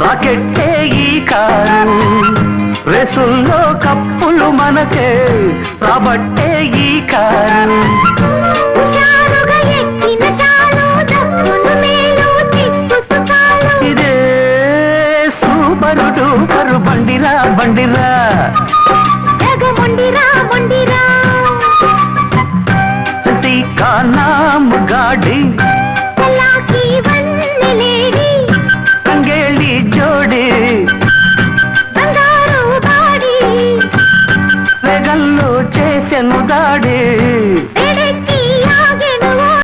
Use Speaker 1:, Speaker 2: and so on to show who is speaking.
Speaker 1: రాకెట్టే ఈ కారు రేసుల్లో కప్పులు మనకే రాబట్టే ఈ కారు ఇదే సూపరు డూపరు బండిరా బండిరా
Speaker 2: జగముండిరా ముండిరా
Speaker 1: चलती का नाम गाड़ी
Speaker 2: चलाकी बनने लेडी
Speaker 1: कंगेली जोड़ी
Speaker 2: బంగారు బాడీ
Speaker 1: వేగంలో చేసెను దాడి